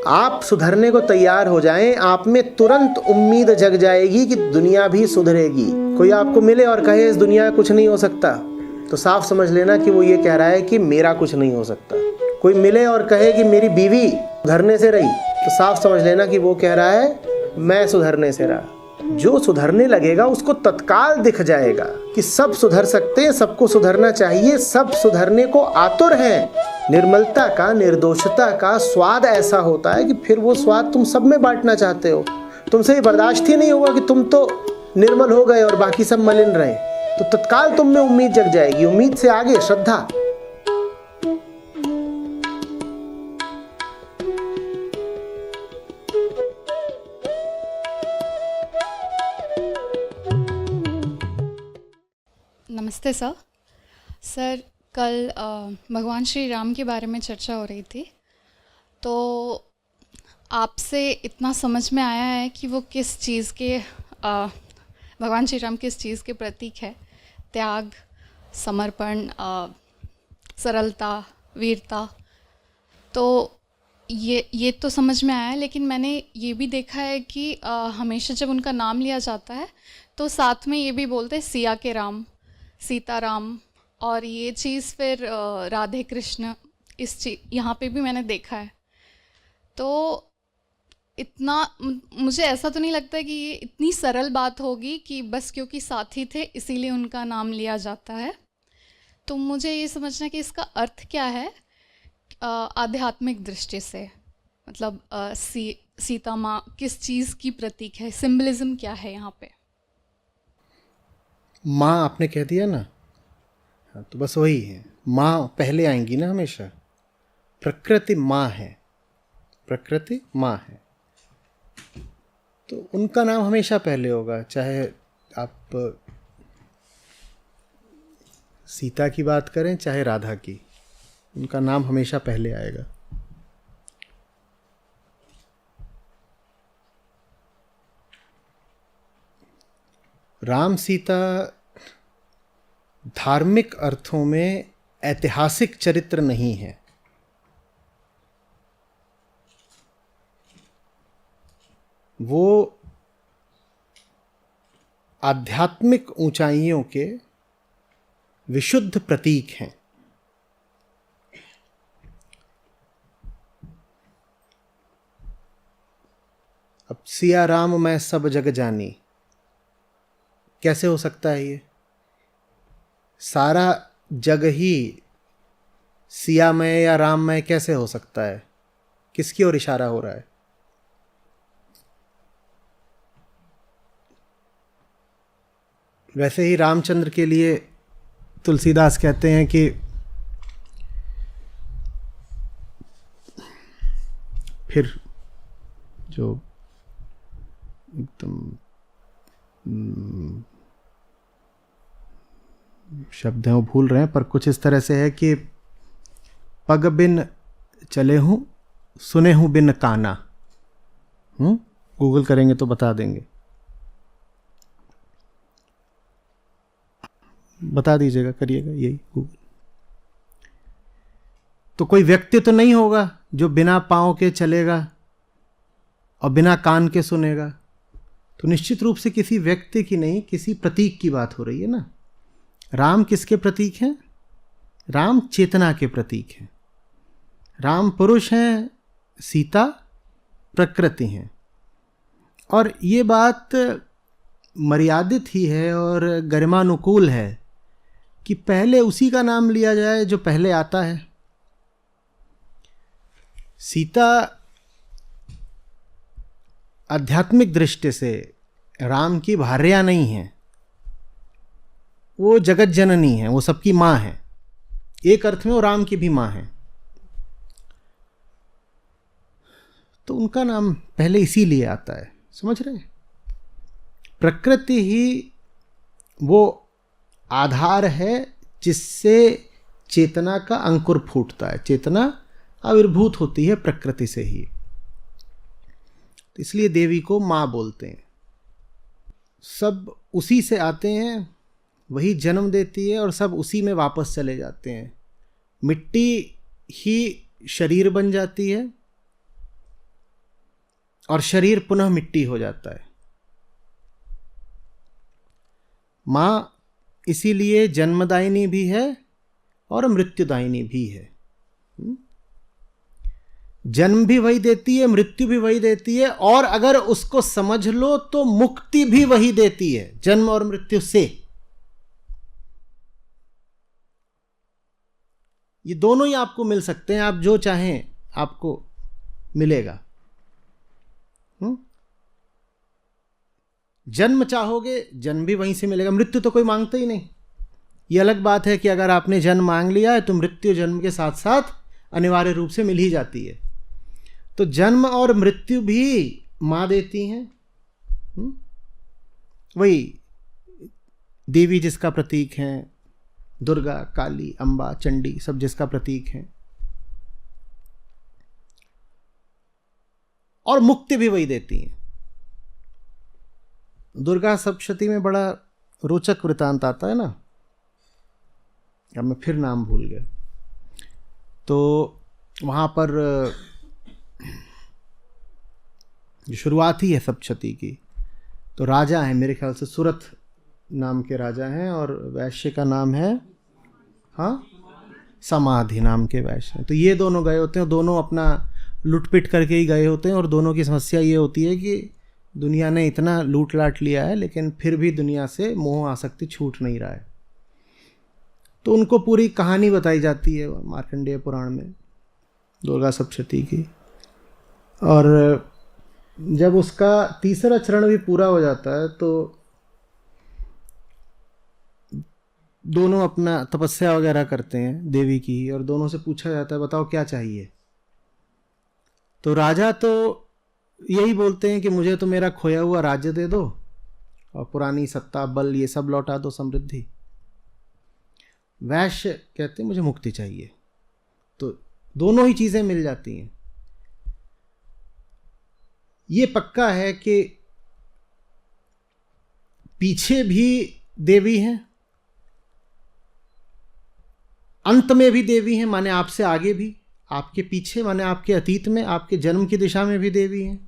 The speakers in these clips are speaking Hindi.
आप सुधरने को तैयार हो जाएं, आप में तुरंत उम्मीद जग जाएगी कि दुनिया भी सुधरेगी। कोई आपको मिले और कहे इस दुनिया कुछ नहीं हो सकता, तो साफ समझ लेना कि वो ये कह रहा है कि मेरा कुछ नहीं हो सकता। कोई मिले और कहे कि मेरी बीवी सुधरने से रही, तो साफ समझ लेना कि वो कह रहा है मैं सुधरने से रहा। जो सुधरने लगेगा उसको तत्काल दिख जाएगा कि सब सुधर सकते हैं, सबको सुधरना चाहिए, सब सुधरने को आतुर हैं। निर्मलता का, निर्दोषता का स्वाद ऐसा होता है कि फिर वो स्वाद तुम सब में बांटना चाहते हो। तुमसे ये बर्दाश्त ही नहीं होगा कि तुम तो निर्मल हो गए और बाकी सब मलिन रहे। तो तत्काल तुम में उम्मीद जग जाएगी। उम्मीद से आगे श्रद्धा। नमस्ते सर। सर कल भगवान श्री राम के बारे में चर्चा हो रही थी, तो आपसे इतना समझ में आया है कि वो किस चीज़ के भगवान श्री राम किस चीज़ के प्रतीक है। त्याग, समर्पण, सरलता, वीरता। तो ये तो समझ में आया है, लेकिन मैंने ये भी देखा है कि हमेशा जब उनका नाम लिया जाता है तो साथ में ये भी बोलते हैं सिया के राम, सीताराम। और ये चीज़ फिर राधे कृष्ण, इस चीज़ यहाँ पे भी मैंने देखा है। तो इतना मुझे ऐसा तो नहीं लगता कि ये इतनी सरल बात होगी कि बस क्योंकि साथी थे इसीलिए उनका नाम लिया जाता है। तो मुझे ये समझना कि इसका अर्थ क्या है आध्यात्मिक दृष्टि से। मतलब सीता माँ किस चीज़ की प्रतीक है, सिंबलिज्म क्या है यहाँ पे। माँ आपने कह दिया ना, हाँ, तो बस वही है। माँ पहले आएंगी ना हमेशा। प्रकृति माँ है, प्रकृति माँ है, तो उनका नाम हमेशा पहले होगा। चाहे आप सीता की बात करें चाहे राधा की, उनका नाम हमेशा पहले आएगा। राम सीता धार्मिक अर्थों में ऐतिहासिक चरित्र नहीं है। वो आध्यात्मिक ऊंचाइयों के विशुद्ध प्रतीक हैं। अब सिया राम मैं सब जग जानी, कैसे हो सकता है ये? सारा जग ही सियामय या राममय कैसे हो सकता है? किसकी ओर इशारा हो रहा है? वैसे ही रामचंद्र के लिए तुलसीदास कहते हैं कि फिर जो एकदम शब्द हैं वो भूल रहे हैं, पर कुछ इस तरह से है कि पग बिन चले हूँ, सुने हूँ बिन काना। गूगल करेंगे तो बता देंगे, बता दीजिएगा, करिएगा यही गूगल। तो कोई व्यक्ति तो नहीं होगा जो बिना पाँव के चलेगा और बिना कान के सुनेगा। तो निश्चित रूप से किसी व्यक्ति की नहीं, किसी प्रतीक की बात हो रही है ना। राम किसके प्रतीक हैं? राम चेतना के प्रतीक हैं। राम पुरुष हैं, सीता प्रकृति हैं। और ये बात मर्यादित ही है और गरिमानुकूल है कि पहले उसी का नाम लिया जाए जो पहले आता है। सीता आध्यात्मिक दृष्टि से राम की भार्या नहीं है, वो जगत जननी है, वो सबकी माँ है। एक अर्थ में वो राम की भी माँ है। तो उनका नाम पहले इसीलिए आता है, समझ रहे हैं? प्रकृति ही वो आधार है जिससे चेतना का अंकुर फूटता है। चेतना आविर्भूत होती है प्रकृति से ही, तो इसलिए देवी को माँ बोलते हैं। सब उसी से आते हैं, वही जन्म देती है और सब उसी में वापस चले जाते हैं। मिट्टी ही शरीर बन जाती है और शरीर पुनः मिट्टी हो जाता है। माँ इसीलिए जन्मदायिनी भी है और मृत्युदायिनी भी है। जन्म भी वही देती है, मृत्यु भी वही देती है, और अगर उसको समझ लो तो मुक्ति भी वही देती है, जन्म और मृत्यु से। ये दोनों ही आपको मिल सकते हैं, आप जो चाहें आपको मिलेगा। जन्म चाहोगे, जन्म भी वहीं से मिलेगा। मृत्यु तो कोई मांगता ही नहीं। ये अलग बात है कि अगर आपने जन्म मांग लिया है तो मृत्यु जन्म के साथ साथ अनिवार्य रूप से मिल ही जाती है। तो जन्म और मृत्यु भी माँ देती हैं। वही देवी जिसका प्रतीक है, दुर्गा, काली, अम्बा, चंडी, सब जिसका प्रतीक है। और मुक्ति भी वही देती हैं। दुर्गा सप्तशती में बड़ा रोचक वृतांत आता है ना, अब मैं फिर नाम भूल गया। तो वहाँ पर जो शुरुआत ही है सप्तशती की, तो राजा है, मेरे ख्याल से सूरत नाम के राजा हैं, और वैश्य का नाम है, हाँ, समाधि नाम के वैश्य। तो ये दोनों गए होते हैं, दोनों अपना लुटपिट करके ही गए होते हैं, और दोनों की समस्या ये होती है कि दुनिया ने इतना लूट लाट लिया है लेकिन फिर भी दुनिया से मोह आसक्ति छूट नहीं रहा है। तो उनको पूरी कहानी बताई जाती है मार्कंडेय पुराण में दुर्गा सप्तशती की। और जब उसका तीसरा चरण भी पूरा हो जाता है तो दोनों अपना तपस्या वगैरह करते हैं देवी की, और दोनों से पूछा जाता है बताओ क्या चाहिए। तो राजा तो यही बोलते हैं कि मुझे तो मेरा खोया हुआ राज्य दे दो और पुरानी सत्ता, बल, ये सब लौटा दो, समृद्धि। वैश्य कहते हैं मुझे मुक्ति चाहिए। तो दोनों ही चीजें मिल जाती हैं। ये पक्का है कि पीछे भी देवी हैं, अंत में भी देवी हैं, माने आपसे आगे भी, आपके पीछे माने आपके अतीत में, आपके जन्म की दिशा में भी देवी हैं,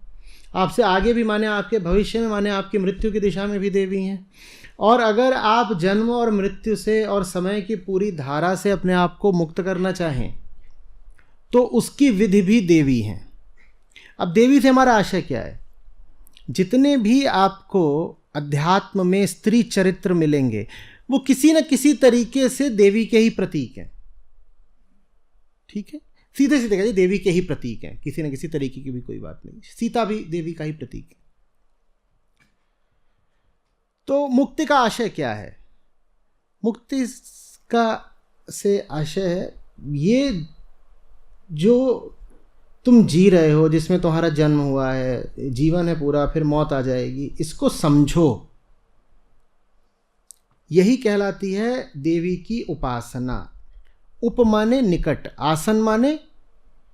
आपसे आगे भी माने आपके भविष्य में, माने आपकी मृत्यु की दिशा में भी देवी हैं। और अगर आप जन्म और मृत्यु से और समय की पूरी धारा से अपने आप को मुक्त करना चाहें तो उसकी विधि भी देवी हैं। अब देवी से हमारा आशय क्या है? जितने भी आपको अध्यात्म में स्त्री चरित्र मिलेंगे वो किसी न किसी तरीके से देवी के ही प्रतीक हैं। ठीक है, सीधे सीधे कहिए देवी के ही प्रतीक हैं, किसी न किसी तरीके की भी कोई बात नहीं। सीता भी देवी का ही प्रतीक है। तो मुक्ति का आशय क्या है? मुक्ति का से आशय है ये जो तुम जी रहे हो, जिसमें तुम्हारा जन्म हुआ है, जीवन है पूरा, फिर मौत आ जाएगी, इसको समझो। यही कहलाती है देवी की उपासना। उप माने निकट, आसन माने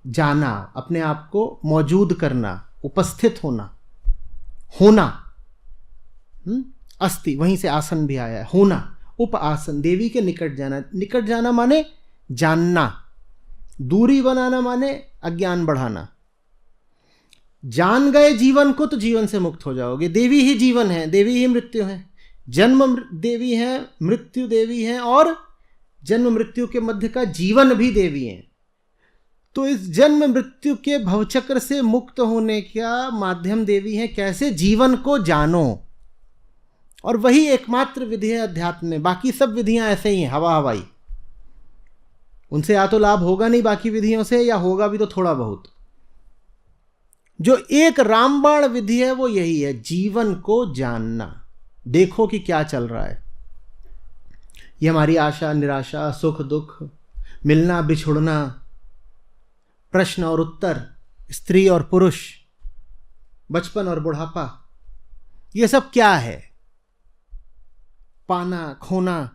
जाना, अपने आप को मौजूद करना, उपस्थित होना, होना। अस्ति, वहीं से आसन भी आया है, होना, उप आसन, देवी के निकट जाना। निकट जाना माने जानना, दूरी बनाना माने अज्ञान बढ़ाना। जान गए जीवन को तो जीवन से मुक्त हो जाओगे। देवी ही जीवन है, देवी ही मृत्यु है। जन्म देवी है, मृत्यु देवी है, और जन्म मृत्यु के मध्य का जीवन भी देवी है। तो इस जन्म मृत्यु के भवचक्र से मुक्त होने का माध्यम देवी है। कैसे? जीवन को जानो, और वही एकमात्र विधि है अध्यात्म में। बाकी सब विधियां ऐसे ही हैं, हवा हवाई। उनसे या तो लाभ होगा नहीं बाकी विधियों से, या होगा भी तो थोड़ा बहुत। जो एक रामबाण विधि है वो यही है, जीवन को जानना। देखो कि क्या चल रहा है। ये हमारी आशा निराशा, सुख दुख, मिलना बिछुड़ना, प्रश्न और उत्तर, स्त्री और पुरुष, बचपन और बुढ़ापा, ये सब क्या है? पाना खोना,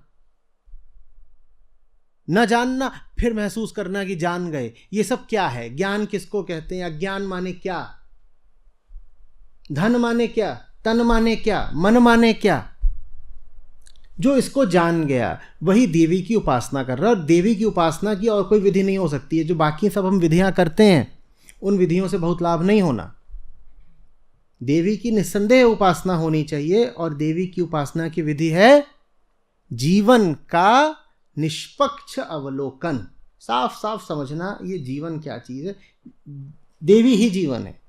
न जानना, फिर महसूस करना कि जान गए, ये सब क्या है? ज्ञान किसको कहते हैं? अज्ञान माने क्या? धन माने क्या? तन माने क्या? मन माने क्या? जो इसको जान गया वही देवी की उपासना कर रहा है। और देवी की उपासना की और कोई विधि नहीं हो सकती है। जो बाकी सब हम विधियां करते हैं उन विधियों से बहुत लाभ नहीं होना। देवी की निस्संदेह उपासना होनी चाहिए, और देवी की उपासना की विधि है जीवन का निष्पक्ष अवलोकन। साफ साफ समझना ये जीवन क्या चीज़ है। देवी ही जीवन है।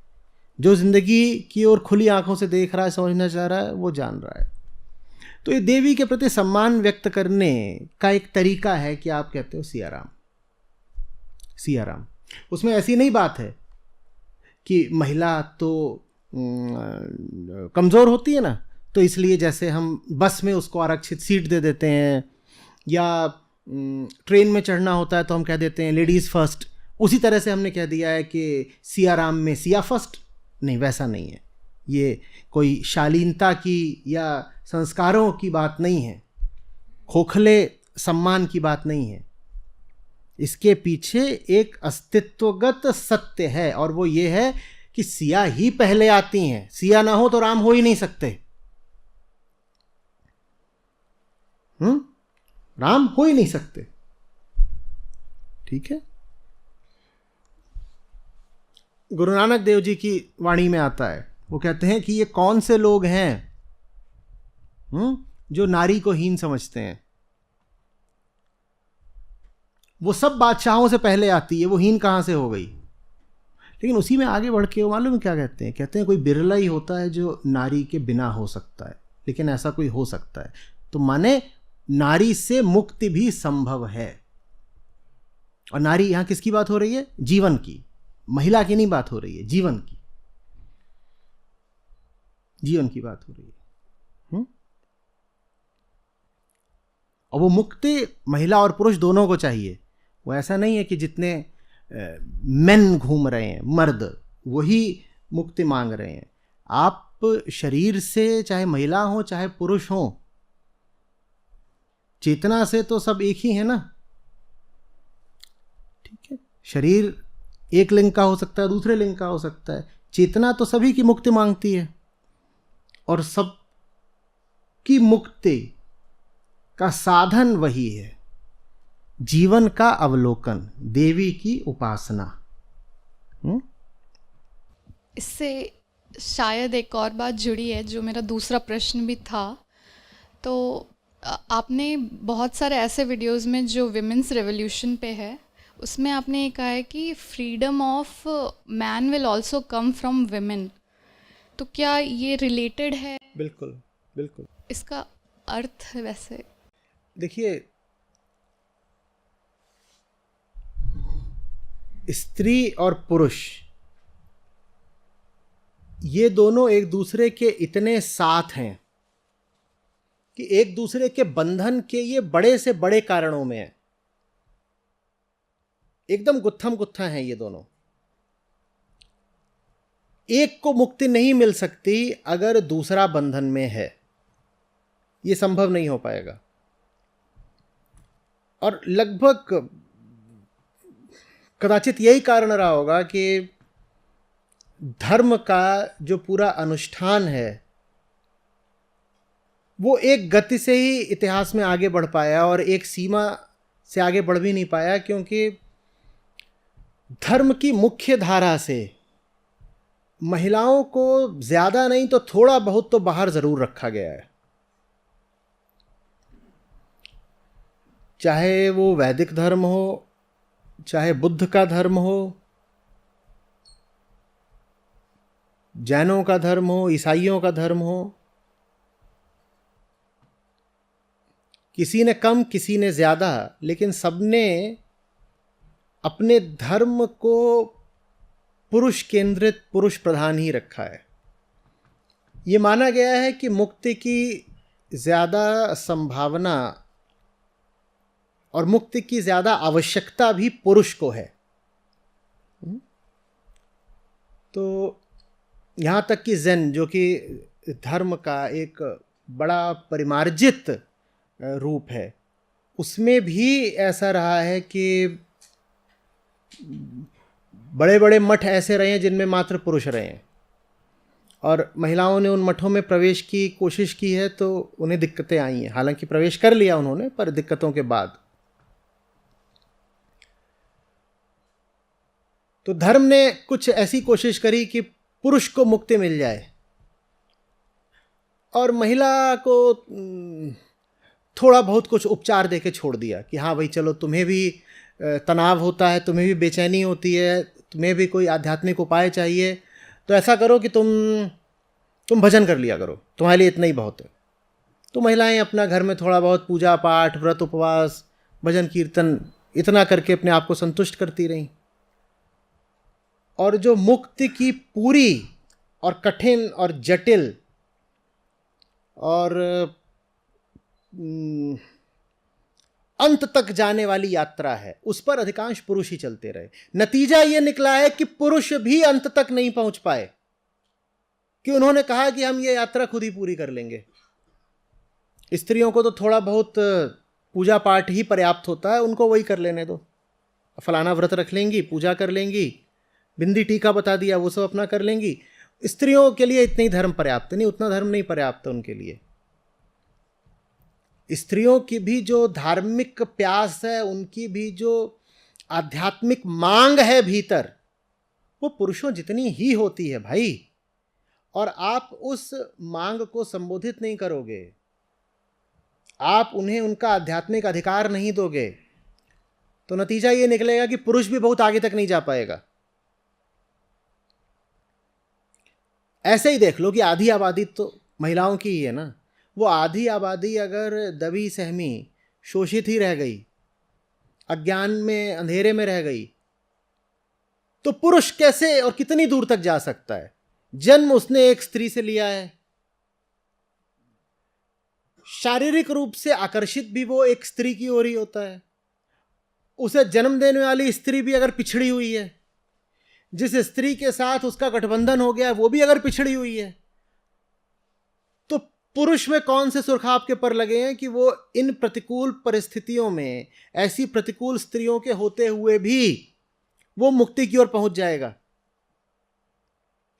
जो जिंदगी की ओर खुली आंखों से देख रहा है, समझना चाह रहा है, वो जान रहा है। तो ये देवी के प्रति सम्मान व्यक्त करने का एक तरीका है कि आप कहते हो सियाराम, सियाराम। उसमें ऐसी नहीं बात है कि महिला तो कमज़ोर होती है ना, तो इसलिए जैसे हम बस में उसको आरक्षित सीट दे देते हैं, या ट्रेन में चढ़ना होता है तो हम कह देते हैं लेडीज़ फर्स्ट, उसी तरह से हमने कह दिया है कि सियाराम में सिया फर्स्ट। नहीं, वैसा नहीं है। ये कोई शालीनता की या संस्कारों की बात नहीं है, खोखले सम्मान की बात नहीं है। इसके पीछे एक अस्तित्वगत सत्य है, और वो ये है कि सिया ही पहले आती हैं। सिया ना हो तो राम हो ही नहीं सकते। राम हो ही नहीं सकते। ठीक है। गुरु नानक देव जी की वाणी में आता है, वो कहते हैं कि ये कौन से लोग हैं जो नारी को हीन समझते हैं। वो सब बादशाहों से पहले आती है, वो हीन कहां से हो गई। लेकिन उसी में आगे बढ़ के वो मालूम क्या कहते हैं? कहते हैं कोई बिरला ही होता है जो नारी के बिना हो सकता है, लेकिन ऐसा कोई हो सकता है। तो माने नारी से मुक्ति भी संभव है। और नारी यहां किसकी बात हो रही है? जीवन की, महिला की नहीं बात हो रही है, जीवन की, जीवन की बात हो रही है। और वो मुक्ति महिला और पुरुष दोनों को चाहिए। वो ऐसा नहीं है कि जितने मेन घूम रहे हैं, मर्द, वही मुक्ति मांग रहे हैं। आप शरीर से, चाहे महिला हो चाहे पुरुष हो, चेतना से तो सब एक ही है ना। ठीक है। शरीर एक लिंग का हो सकता है, दूसरे लिंग का हो सकता है। चेतना तो सभी की मुक्ति मांगती है, और सब की मुक्ति का साधन वही है, जीवन का अवलोकन, देवी की उपासना। इससे शायद एक और बात जुड़ी है जो मेरा दूसरा प्रश्न भी था। तो आपने बहुत सारे ऐसे वीडियोस में जो विमेंस रेवोल्यूशन पे है, उसमें आपने ये कहा है कि freedom of man will also come from women. तो क्या ये रिलेटेड है? बिल्कुल बिल्कुल। इसका अर्थ वैसे देखिए, स्त्री और पुरुष ये दोनों एक दूसरे के इतने साथ हैं कि एक दूसरे के बंधन के ये बड़े से बड़े कारणों में है। एकदम गुत्थम गुत्था हैं ये दोनों। एक को मुक्ति नहीं मिल सकती अगर दूसरा बंधन में है, ये संभव नहीं हो पाएगा। और लगभग कदाचित यही कारण रहा होगा कि धर्म का जो पूरा अनुष्ठान है वो एक गति से ही इतिहास में आगे बढ़ पाया, और एक सीमा से आगे बढ़ भी नहीं पाया, क्योंकि धर्म की मुख्य धारा से महिलाओं को ज़्यादा नहीं तो थोड़ा बहुत तो बाहर ज़रूर रखा गया है। चाहे वो वैदिक धर्म हो, चाहे बुद्ध का धर्म हो, जैनों का धर्म हो, ईसाइयों का धर्म हो, किसी ने कम किसी ने ज़्यादा, लेकिन सबने अपने धर्म को पुरुष केंद्रित, पुरुष प्रधान ही रखा है। ये माना गया है कि मुक्ति की ज़्यादा संभावना और मुक्ति की ज़्यादा आवश्यकता भी पुरुष को है। तो यहाँ तक कि ज़ेन, जो कि धर्म का एक बड़ा परिमार्जित रूप है, उसमें भी ऐसा रहा है कि बड़े बड़े मठ ऐसे रहे हैं जिनमें मात्र पुरुष रहे हैं, और महिलाओं ने उन मठों में प्रवेश की कोशिश की है तो उन्हें दिक्कतें आई हैं। हालांकि प्रवेश कर लिया उन्होंने, पर दिक्कतों के बाद। तो धर्म ने कुछ ऐसी कोशिश करी कि पुरुष को मुक्ति मिल जाए, और महिला को थोड़ा बहुत कुछ उपचार देके छोड़ दिया कि हाँ भाई चलो, तुम्हें भी तनाव होता है, तुम्हें भी बेचैनी होती है, तुम्हें भी कोई आध्यात्मिक उपाय चाहिए, तो ऐसा करो कि तुम भजन कर लिया करो, तुम्हारे लिए इतना ही बहुत है। तो महिलाएं अपना घर में थोड़ा बहुत पूजा पाठ, व्रत उपवास, भजन कीर्तन इतना करके अपने आप को संतुष्ट करती रहीं। और जो मुक्ति की पूरी और कठिन और जटिल और अंत तक जाने वाली यात्रा है, उस पर अधिकांश पुरुष ही चलते रहे। नतीजा यह निकला है कि पुरुष भी अंत तक नहीं पहुंच पाए, कि उन्होंने कहा कि हम ये यात्रा खुद ही पूरी कर लेंगे। स्त्रियों को तो थोड़ा बहुत पूजा पाठ ही पर्याप्त होता है, उनको वही कर लेने दो, फलाना व्रत रख लेंगी, पूजा कर लेंगी, बिंदी टीका बता दिया, वो सब अपना कर लेंगी। स्त्रियों के लिए इतनी धर्म पर्याप्त नहीं, उतना धर्म नहीं पर्याप्त उनके लिए। स्त्रियों की भी जो धार्मिक प्यास है, उनकी भी जो आध्यात्मिक मांग है भीतर, वो पुरुषों जितनी ही होती है भाई। और आप उस मांग को संबोधित नहीं करोगे, आप उन्हें उनका आध्यात्मिक अधिकार नहीं दोगे, तो नतीजा ये निकलेगा कि पुरुष भी बहुत आगे तक नहीं जा पाएगा। ऐसे ही देख लो कि आधी आबादी तो महिलाओं की ही है ना। वो आधी आबादी अगर दबी सहमी, शोषित ही रह गई, अज्ञान में, अंधेरे में रह गई, तो पुरुष कैसे और कितनी दूर तक जा सकता है? जन्म उसने एक स्त्री से लिया है, शारीरिक रूप से आकर्षित भी वो एक स्त्री की ओर ही होता है। उसे जन्म देने वाली स्त्री भी अगर पिछड़ी हुई है, जिस स्त्री के साथ उसका गठबंधन हो गया वो भी अगर पिछड़ी हुई है, तो पुरुष में कौन से सुरखाब के पर लगे हैं कि वो इन प्रतिकूल परिस्थितियों में, ऐसी प्रतिकूल स्त्रियों के होते हुए भी वो मुक्ति की ओर पहुंच जाएगा।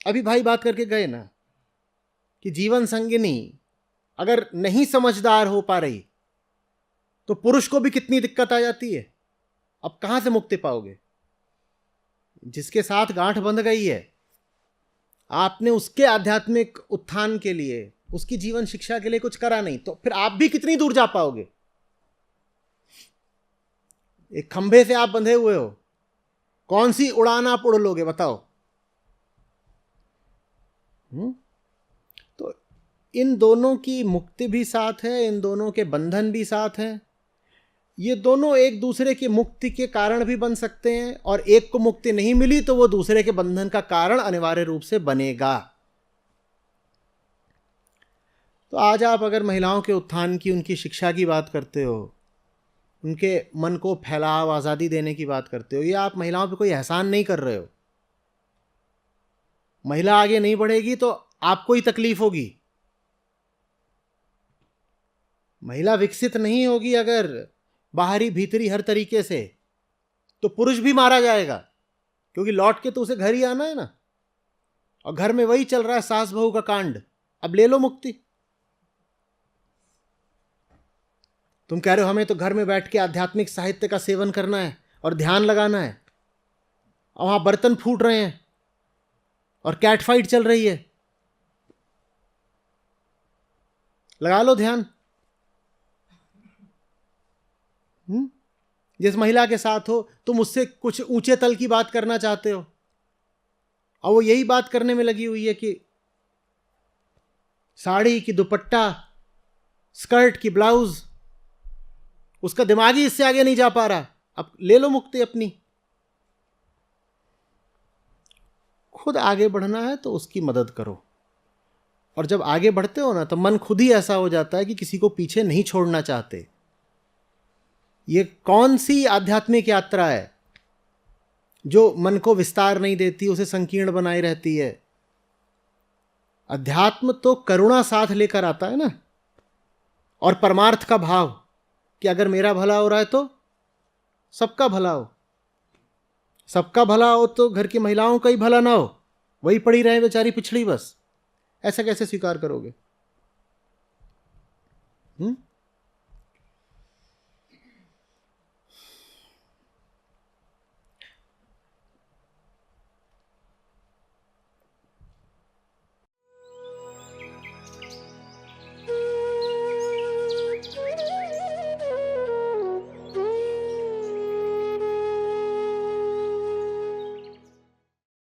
अभी भाई बात करके गए ना कि जीवन संगिनी अगर नहीं समझदार हो पा रही तो पुरुष को भी कितनी दिक्कत आ जाती है। अब कहां से मुक्ति पाओगे? जिसके साथ गांठ बंध गई है, आपने उसके आध्यात्मिक उत्थान के लिए, उसकी जीवन शिक्षा के लिए कुछ करा नहीं, तो फिर आप भी कितनी दूर जा पाओगे? एक खंभे से आप बंधे हुए हो, कौन सी उड़ान आप उड़ लोगे बताओ? तो इन दोनों की मुक्ति भी साथ है, इन दोनों के बंधन भी साथ हैं। ये दोनों एक दूसरे की मुक्ति के कारण भी बन सकते हैं, और एक को मुक्ति नहीं मिली तो वो दूसरे के बंधन का कारण अनिवार्य रूप से बनेगा। तो आज आप अगर महिलाओं के उत्थान की, उनकी शिक्षा की बात करते हो, उनके मन को फैलाव, आज़ादी देने की बात करते हो, ये आप महिलाओं पे कोई एहसान नहीं कर रहे हो। महिला आगे नहीं बढ़ेगी तो आपको ही तकलीफ होगी। महिला विकसित नहीं होगी अगर बाहरी भीतरी हर तरीके से, तो पुरुष भी मारा जाएगा, क्योंकि लौट के तो उसे घर ही आना है ना। और घर में वही चल रहा है, सास बहू का कांड। अब ले लो मुक्ति। तुम कह रहे हो हमें तो घर में बैठ के आध्यात्मिक साहित्य का सेवन करना है और ध्यान लगाना है, और वहां बर्तन फूट रहे हैं और कैट फाइट चल रही है। लगा लो ध्यान। जिस महिला के साथ हो, तुम उससे कुछ ऊंचे तल की बात करना चाहते हो, और वो यही बात करने में लगी हुई है कि साड़ी की दुपट्टा, स्कर्ट की ब्लाउज, उसका दिमाग ही इससे आगे नहीं जा पा रहा। अब ले लो मुक्ति अपनी। खुद आगे बढ़ना है तो उसकी मदद करो, और जब आगे बढ़ते हो ना, तो मन खुद ही ऐसा हो जाता है कि किसी को पीछे नहीं छोड़ना चाहते। ये कौन सी आध्यात्मिक यात्रा है जो मन को विस्तार नहीं देती, उसे संकीर्ण बनाई रहती है? अध्यात्म तो करुणा साथ लेकर आता है ना, और परमार्थ का भाव कि अगर मेरा भला हो रहा है तो सबका भला हो। सबका भला हो तो घर की महिलाओं का ही भला ना हो, वही पड़ी रहे बेचारी पिछड़ी बस। ऐसा कैसे स्वीकार करोगे?